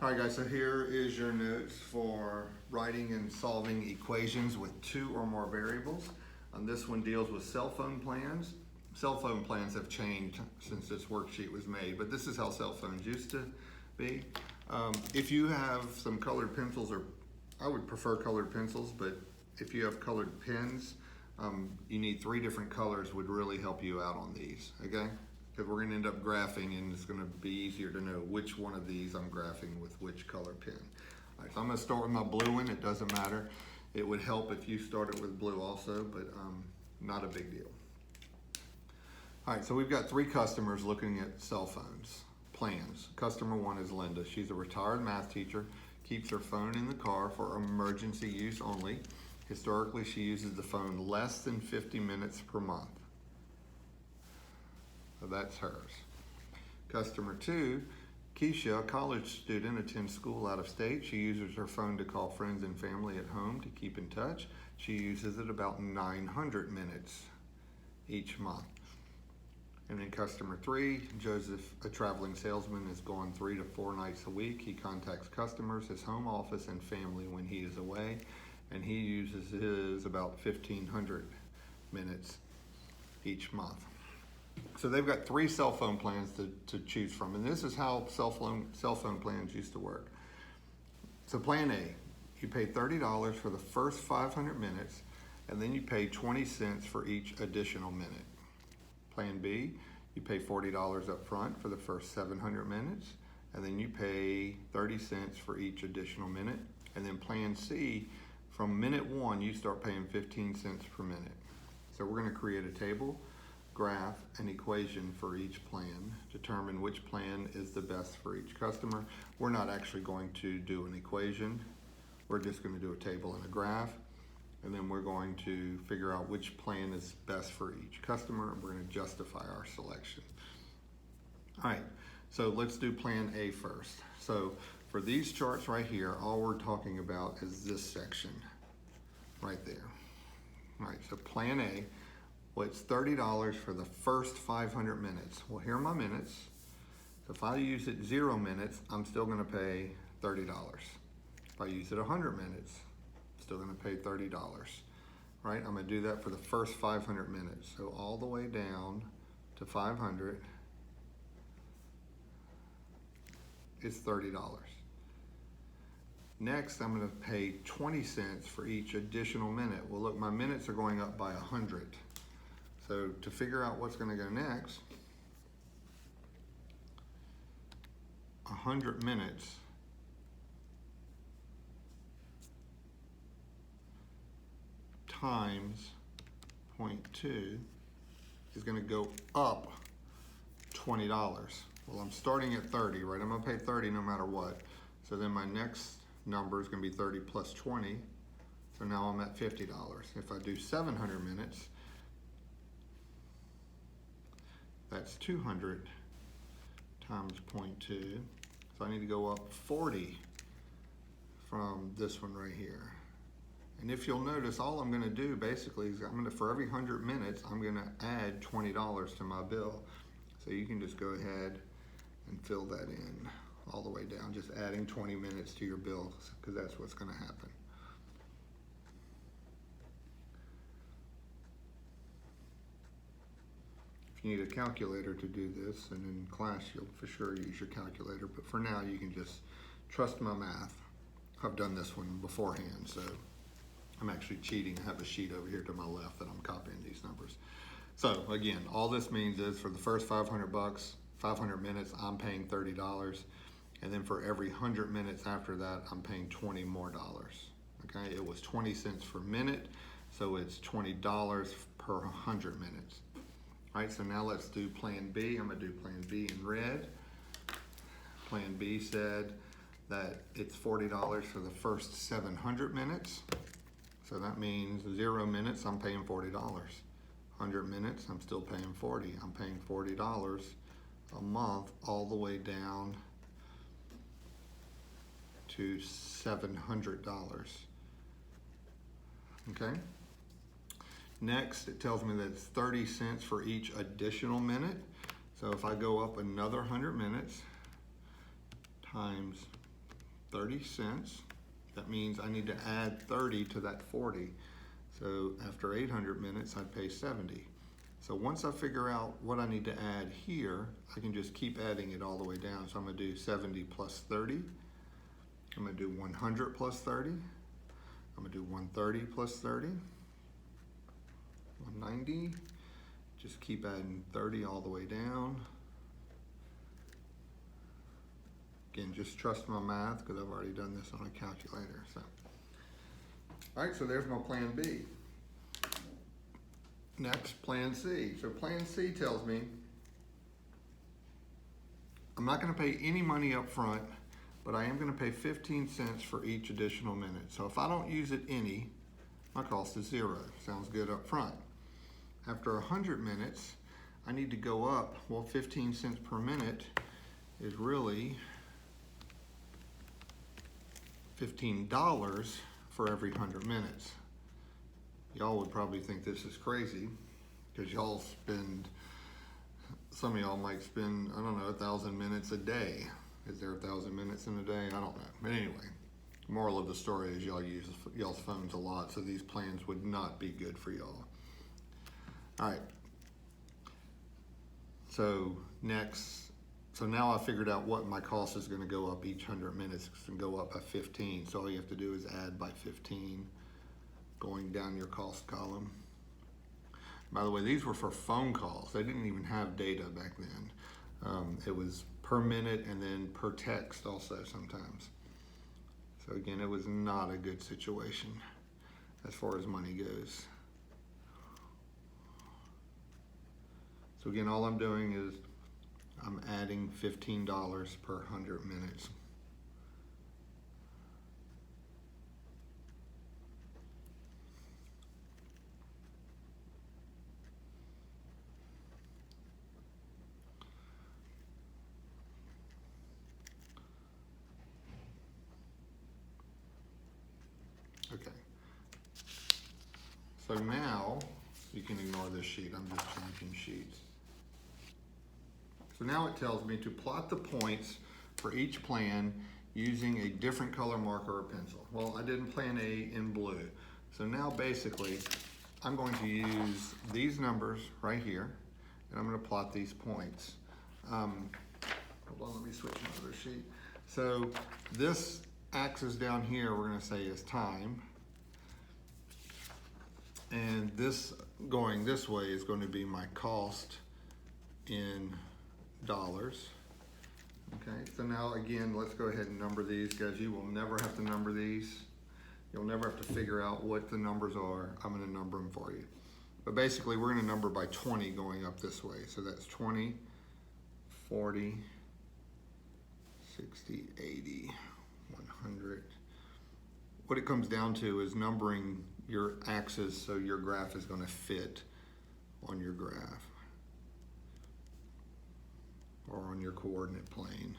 All right, guys, so here is your notes for writing and solving equations with two or more variables. This one deals with cell phone plans. Cell phone plans have changed since this worksheet was made, but this is how cell phones used to be. If you have some colored pencils, or I would prefer colored pencils, but if you have colored pens, you need 3 different colors would really help you out on these, okay? Because we're gonna end up graphing and it's gonna be easier to know which one of these I'm graphing with which color pen. All right, so I'm gonna start with my blue one, it doesn't matter. It would help if you started with blue also, but not a big deal. All right, so we've got 3 customers looking at cell phones, plans. Customer 1 is Linda. She's a retired math teacher, keeps her phone in the car for emergency use only. Historically, she uses the phone less than 50 minutes per month. So that's hers. Customer 2, Keisha, a college student, attends school out of state. She uses her phone to call friends and family at home to keep in touch. She uses it about 900 minutes each month. And then customer 3, Joseph, a traveling salesman, is gone 3 to 4 nights a week. He contacts customers, his home office, and family when he is away, and he uses his about 1,500 minutes each month. So they've got 3 cell phone plans to choose from, and this is how cell phone plans used to work. So plan A, you pay $30 for the first 500 minutes, and then you pay 20 cents for each additional minute. Plan B, you pay $40 up front for the first 700 minutes, and then you pay 30 cents for each additional minute. And then plan C, from minute 1, you start paying 15 cents per minute. So we're gonna create a table, graph, an equation for each plan, determine which plan is the best for each customer. We're not actually going to do an equation. We're just gonna do a table and a graph, and then we're going to figure out which plan is best for each customer, and we're gonna justify our selection. All right, so let's do plan A first. So for these charts right here, all we're talking about is this section right there. All right, so plan A, well, it's $30 for the first 500 minutes. Well, here are my minutes. So if I use it 0 minutes, I'm still gonna pay $30. If I use it 100 minutes, I'm still gonna pay $30, right? I'm gonna do that for the first 500 minutes. So all the way down to 500 is $30. Next, I'm gonna pay 20 cents for each additional minute. Well, look, my minutes are going up by 100. So to figure out what's gonna go next, 100 minutes times 0.2 is gonna go up $20. Well, I'm starting at 30, right? I'm gonna pay 30 no matter what. So then my next number is gonna be 30 plus 20. So now I'm at $50. If I do 700 minutes, that's 200 times 0.2. So I need to go up 40 from this one right here. And if you'll notice, all I'm gonna do basically is for every 100 minutes, I'm gonna add $20 to my bill. So you can just go ahead and fill that in all the way down, just adding 20 minutes to your bill, because that's what's gonna happen. If you need a calculator to do this, and in class you'll for sure use your calculator, but for now you can just trust my math. I've done this one beforehand, so I'm actually cheating. I have a sheet over here to my left that I'm copying these numbers. So again, all this means is for the first 500 bucks, 500 minutes, I'm paying $30. And then for every 100 minutes after that, I'm paying $20 more. Okay, it was 20 cents per minute, so it's $20 per 100 minutes. All right, so now let's do plan B. I'm gonna do plan B in red. Plan B said that it's $40 for the first 700 minutes. So that means 0 minutes, I'm paying $40. 100 minutes, I'm still paying 40. I'm paying $40 a month all the way down to $700. Okay? Next, it tells me that it's 30 cents for each additional minute. So if I go up another 100 minutes times 30 cents. That means I need to add 30 to that 40. So after 800 minutes, I'd pay 70. So once I figure out what I need to add here, I can just keep adding it all the way down. So I'm gonna do 70 plus 30. I'm gonna do 100 plus 30. I'm gonna do 130 plus 30. 190. Just keep adding 30 all the way down. Again, just trust my math because I've already done this on a calculator. So, all right, so there's my plan B. Next, plan C. So plan C tells me I'm not gonna pay any money up front, but I am gonna pay 15 cents for each additional minute. So if I don't use it any, my cost is 0. Sounds good up front. After 100 minutes, I need to go up. Well, 15 cents per minute is really $15 for every 100 minutes. Y'all would probably think this is crazy because y'all spend, some of y'all might spend, I don't know, 1,000 minutes a day. Is there 1,000 minutes in a day? I don't know. But anyway, moral of the story is y'all use y'all's phones a lot, so these plans would not be good for y'all. All right. So next, so now I figured out what my cost is going to go up each 100 minutes. It's going to go up by 15. So all you have to do is add by 15 going down your cost column. By the way, these were for phone calls. They didn't even have data back then. It was per minute and then per text also sometimes. So again, it was not a good situation as far as money goes. So again, all I'm doing is I'm adding $15 per 100 minutes. Okay. So now, you can ignore this sheet, I'm just changing sheets. So now it tells me to plot the points for each plan using a different color marker or pencil. Well, I did plan A in blue. So now basically, I'm going to use these numbers right here, and I'm gonna plot these points. Hold on, let me switch my other sheet. So this axis down here, we're gonna say is time. And this going this way is going to be my cost in dollars. Okay, so now again, let's go ahead and number these, guys. You will never have to number these. You'll never have to figure out what the numbers are. I'm gonna number them for you. But basically, we're gonna number by 20 going up this way. So that's 20, 40, 60, 80, 100. What it comes down to is numbering your axis so your graph is gonna fit on your graph or on your coordinate plane.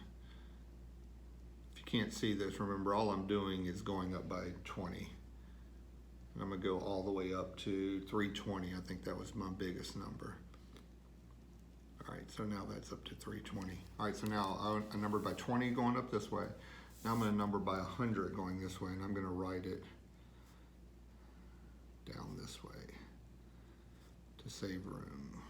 If you can't see this, remember all I'm doing is going up by 20. And I'm gonna go all the way up to 320. I think that was my biggest number. All right, so now that's up to 320. All right, so now I numbered by 20 going up this way. Now I'm gonna number by 100 going this way, and I'm gonna write it down this way to save room.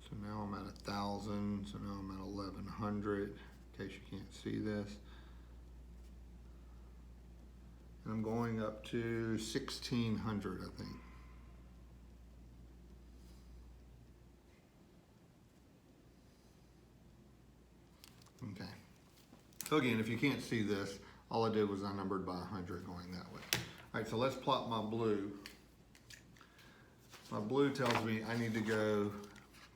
So now I'm at 1,000, so now I'm at 1,100, in case you can't see this. And I'm going up to 1,600, I think. Okay. So again, if you can't see this, all I did was I numbered by 100 going that way. All right, so let's plot my blue. My blue tells me I need to go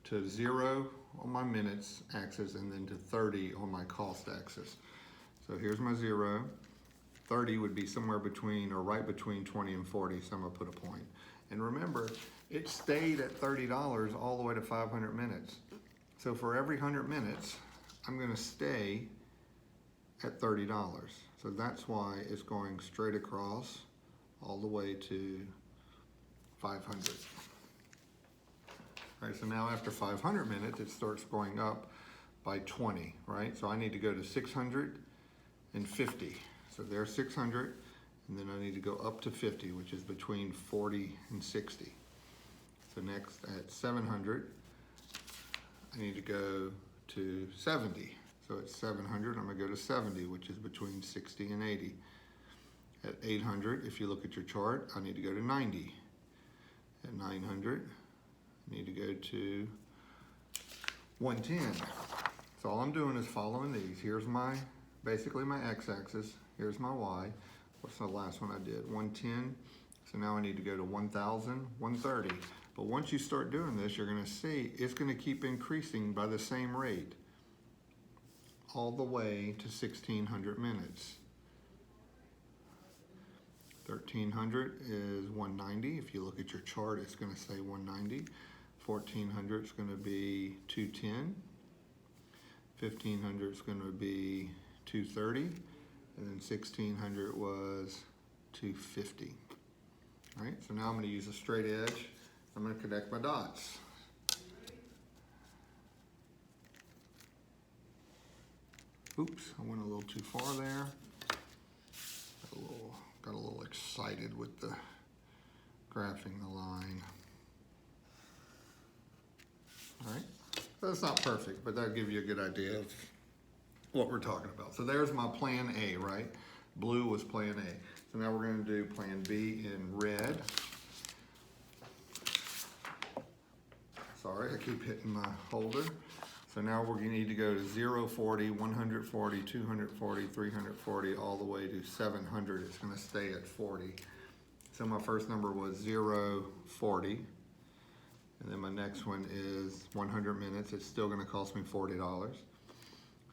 to 0 on my minutes axis and then to 30 on my cost axis. So here's my 0. 30 would be somewhere between or right between 20 and 40, so I'm gonna put a point. And remember, it stayed at $30 all the way to 500 minutes. So for every 100 minutes, I'm gonna stay at $30. So that's why it's going straight across all the way to 500. All right, so now after 500 minutes, it starts going up by 20, right? So I need to go to 650. So there's 600, and then I need to go up to 50, which is between 40 and 60. So next at 700, I need to go to 70. So at 700, I'm gonna go to 70, which is between 60 and 80. At 800, if you look at your chart, I need to go to 90. At 900, I need to go to 110. So all I'm doing is following these. Here's basically my x-axis. Here's my y. What's the last one I did? 110. So now I need to go to 1,000, 130. But once you start doing this, you're gonna see it's gonna keep increasing by the same rate all the way to 1,600 minutes. 1,300 is 190. If you look at your chart, it's gonna say 190. 1,400 is gonna be 210. 1,500 is gonna be 230. And then 1,600 was 250. All right, so now I'm gonna use a straight edge. I'm gonna connect my dots. Oops, I went a little too far there. Got a little excited with the graphing the line. All right, so that's not perfect, but that'll give you a good idea of what we're talking about. So there's my plan A, right? Blue was plan A. So now we're gonna do plan B in red. Sorry, I keep hitting my holder. So now we're gonna need to go to 0, 40, 140, 240, 340, all the way to 700. It's gonna stay at 40. So my first number was 0, 40. And then my next one is 100 minutes. It's still gonna cost me $40.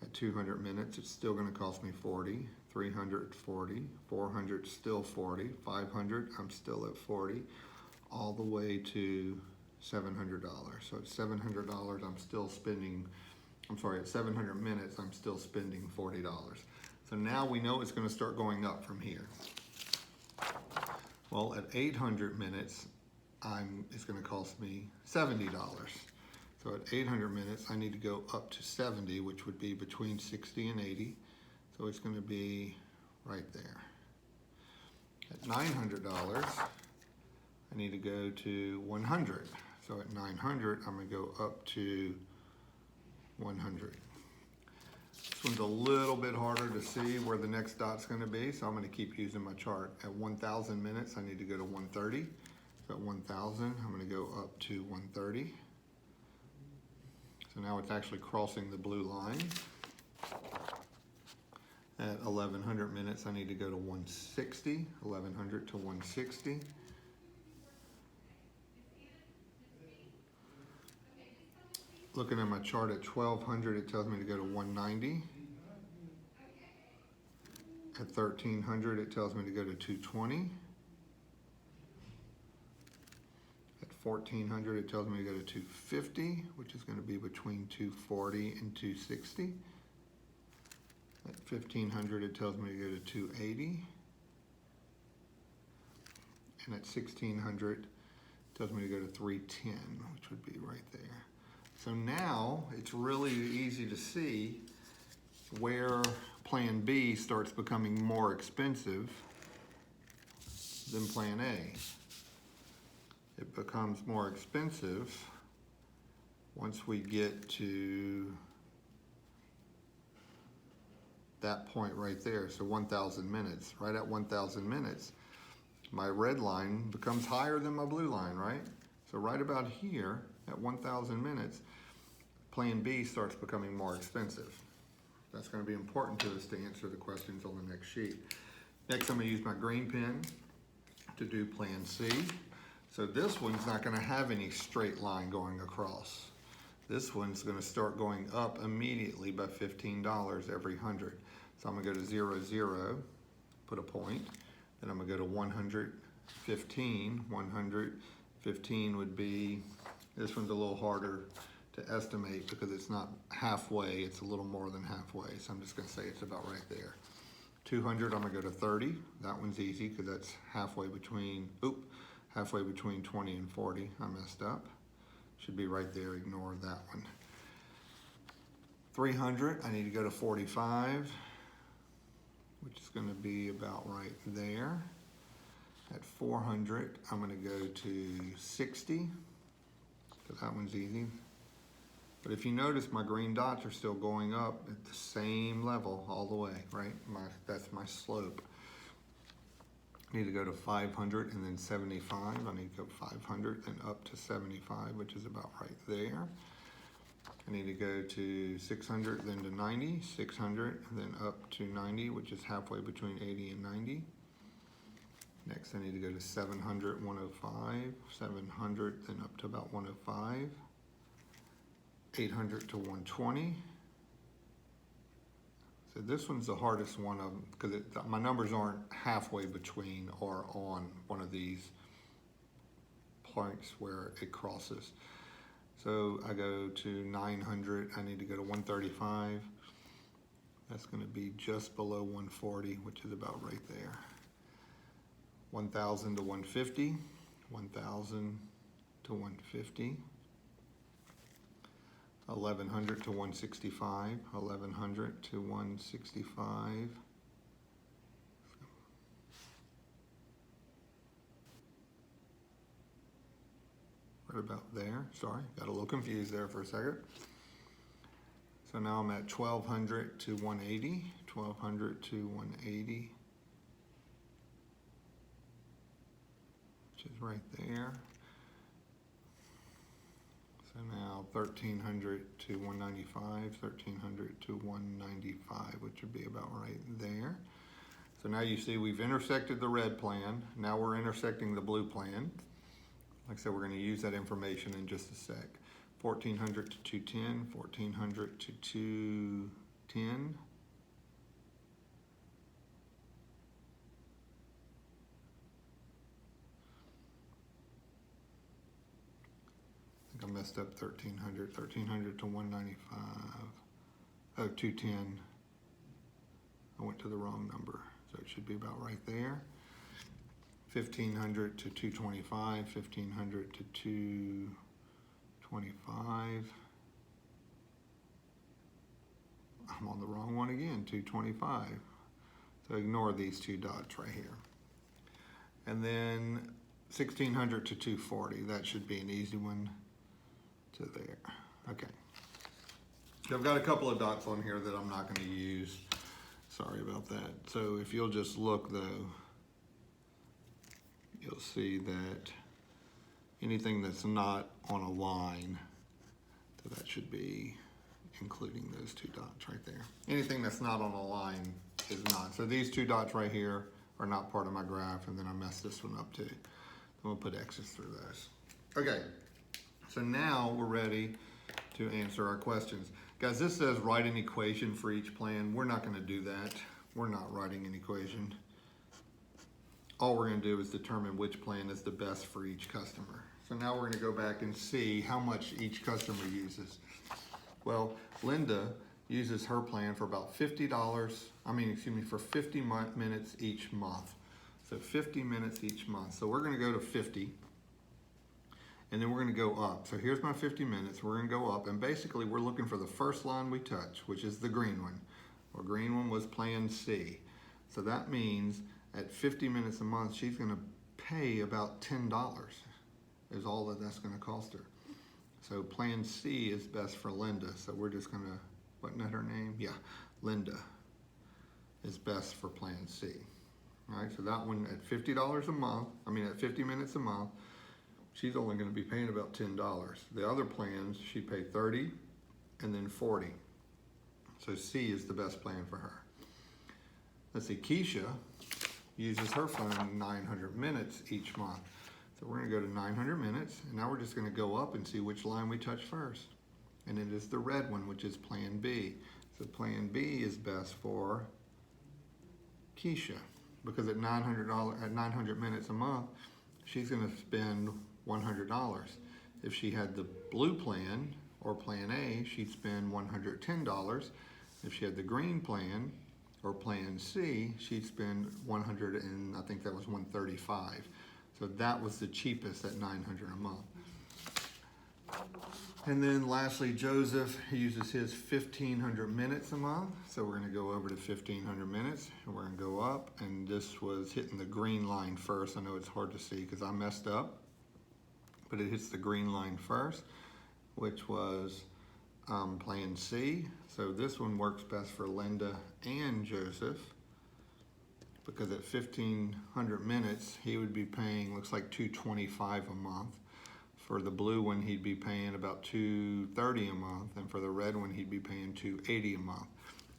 At 200 minutes, it's still gonna cost me 40. 300, 40. 400, still 40. 500, I'm still at 40. All the way to $700. So at $700, I'm still spending, at 700 minutes, I'm still spending $40. So now we know it's gonna start going up from here. Well, at 800 minutes, it's gonna cost me $70. So at 800 minutes, I need to go up to 70, which would be between 60 and 80. So it's gonna be right there. At $900, I need to go to 100. So at 900, I'm gonna go up to 100. This one's a little bit harder to see where the next dot's gonna be, so I'm gonna keep using my chart. At 1,000 minutes, I need to go to 130. So at 1,000, I'm gonna go up to 130. So now it's actually crossing the blue line. At 1,100 minutes, I need to go to 160, 1,100 to 160. Looking at my chart at 1,200, it tells me to go to 190. At 1,300, it tells me to go to 220. At 1,400, it tells me to go to 250, which is going to be between 240 and 260. At 1,500, it tells me to go to 280. And at 1,600, it tells me to go to 310, which would be right there. So now it's really easy to see where plan B starts becoming more expensive than plan A. It becomes more expensive once we get to that point right there. So 1,000 minutes, right at 1,000 minutes, my red line becomes higher than my blue line, right? So right about here at 1,000 minutes, plan B starts becoming more expensive. That's going to be important to us to answer the questions on the next sheet. Next, I'm going to use my green pen to do plan C. So this one's not going to have any straight line going across. This one's going to start going up immediately by $15 every 100. So I'm going to go to 0, 0, put a point. Then I'm going to go to 115. 115 would be, this one's a little harder to estimate because it's not halfway, it's a little more than halfway. So I'm just gonna say it's about right there. 200, I'm gonna go to 30. That one's easy because that's halfway between, halfway between 20 and 40. I messed up. Should be right there, ignore that one. 300, I need to go to 45, which is gonna be about right there. At 400, I'm gonna go to 60, because that one's easy. But if you notice, my green dots are still going up at the same level all the way, right? That's my slope. I need to go to 500 and then 75. I need to go 500 and up to 75, which is about right there. I need to go to 600, then to 90, 600, and then up to 90, which is halfway between 80 and 90. Next, I need to go to 700, 105, 700, then up to about 105. 800 to 120. So this one's the hardest one of them because my numbers aren't halfway between or on one of these points where it crosses. So I go to 900, I need to go to 135. That's going to be just below 140, which is about right there. 1,000 to 150, 1,000 to 150. 1,100 to 165, 1,100 to 165. Right about there, sorry, got a little confused there for a second. So now I'm at 1,200 to 180, 1,200 to 180, which is right there. So now 1,300 to 195, 1,300 to 195, which would be about right there. So now you see we've intersected the red plan. Now we're intersecting the blue plan. Like I said, we're going to use that information in just a sec. 1,400 to 210, 1,400 to 210. I messed up 1,300, 1,300 to 195, oh, 210. I went to the wrong number, so it should be about right there. 1,500 to 225, 1,500 to 225. I'm on the wrong one again, 225. So ignore these two dots right here. And then 1,600 to 240, that should be an easy one. To there. Okay. So I've got a couple of dots on here that I'm not going to use. Sorry about that. So if you'll just look though, you'll see that anything that's not on a line, so that should be including those two dots right there. Anything that's not on a line is not. So these two dots right here are not part of my graph, and then I messed this one up too. I'm going to put X's through those. Okay. So now we're ready to answer our questions. Guys, this says write an equation for each plan. We're not going to do that. We're not writing an equation. All we're going to do is determine which plan is the best for each customer. So now we're going to go back and see how much each customer uses. Well, Linda uses her plan for about $50, for 50 minutes each month. So 50 minutes each month. So we're going to go to 50. And then we're going to go up. So here's my 50 minutes. We're going to go up, and basically we're looking for the first line we touch, which is the green one. Well, green one was Plan C. So that means at 50 minutes a month, she's going to pay about $10 is all that's going to cost her. So Plan C is best for Linda. So we're just going to, wasn't that her name? Yeah, Linda is best for Plan C. All right, so that one at $50 a month, at 50 minutes a month, she's only going to be paying about $10. The other plans, she paid $30 and then $40. So C is the best plan for her. Let's see, Keisha uses her phone 900 minutes each month. So we're going to go to 900 minutes, and now we're just going to go up and see which line we touch first. And it is the red one, which is Plan B. So Plan B is best for Keisha, because at $900 minutes a month, she's going to spend $100. If she had the blue plan or Plan A, she'd spend $110. If she had the green plan or Plan C, she'd spend 100 and I think that was 135. So that was the cheapest at $900 a month. And then lastly, Joseph uses his 1,500 minutes a month. So we're gonna go over to 1,500 minutes and we're gonna go up. And this was hitting the green line first. I know it's hard to see because I messed up, but it hits the green line first, which was plan C. So this one works best for Linda and Joseph, because at 1,500 minutes, he would be paying, looks like $225 a month. For the blue one, he'd be paying about $230 a month, and for the red one, he'd be paying $280 a month.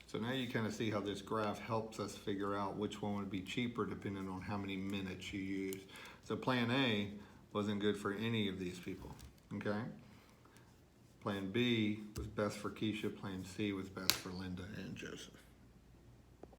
So now you kind of see how this graph helps us figure out which one would be cheaper depending on how many minutes you use. So plan A wasn't good for any of these people, okay? Plan B was best for Keisha, plan C was best for Linda and Joseph.